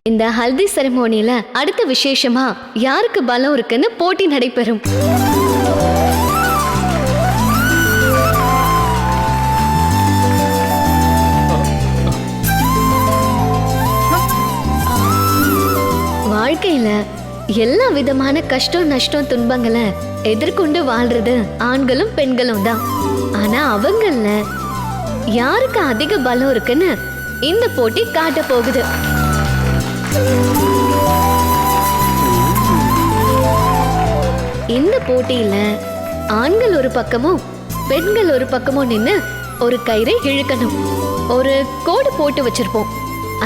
இந்த ஹல்தி செரமோனியில அடுத்த விசேஷமா யாருக்கு பலம் இருக்குன்னு போட்டி நடைபெறும். வாழ்க்கையில எல்லா விதமான கஷ்டம் நஷ்டம் துன்பங்களை எதிர்கொண்டு வாழ்றது ஆண்களும் பெண்களும் தான். ஆனா அவங்கள யாருக்கு அதிக பலம் இருக்குன்னு இந்த போட்டி காட்ட போகுது. இந்த போட்டியில ஆண்கள் ஒரு பக்கமும் பெண்கள் ஒரு பக்கமும் நின்னு ஒரு கயிறை இழுக்கணும். ஒரு கோடு போட்டு வச்சிருப்போம்.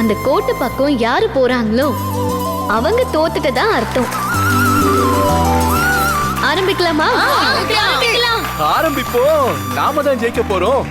அந்த கோட்டு பக்கம் யாரு போறாங்களோ அவங்க தோத்துட்டதா அர்த்தம். ஆரம்பிக்கலாமா? ஆரம்பிப்போம். நாம தான் ஜெயிக்க போறோம்.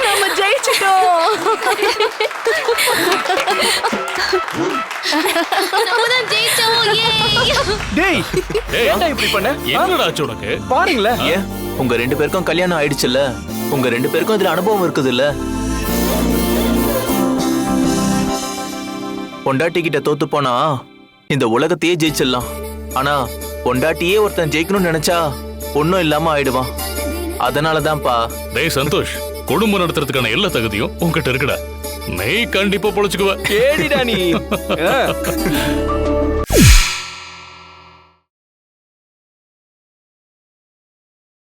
நம்ம ஜெயிச்சிட்டோம். நம்மதான் ஜெயிச்சோம். டேய், ஏன்டா இப்படி பண்ண? என்னடா ஆச்சு உனக்கு? பாருங்களே. ஏன் உங்க ரெண்டு பேருக்கும் கல்யாணம் ஆயிடுச்சுல்ல? உங்க ரெண்டு பேருக்கும் இதுல அனுபவம் இருக்குதுல்ல? பொண்டாட்டி கிட்ட தோத்து போனா இந்த உலகத்தையே ஜெயிச்சிடலாம். ஆனா பொண்டாட்டியே ஒருத்தன் ஜெயிக்கணும்னு நினைச்சா ஒன்னும் இல்லாம ஆயிடுவான். அதனாலதான்ப்பா. டேய் சந்தோஷ், குடும்பம் நடத்துறதுக்கான எல்லா தகுதியும் உன்கிட்ட இருக்குடா. நீ கண்டிப்பா பொழைச்சுக்குவ. கேடிடா நீ.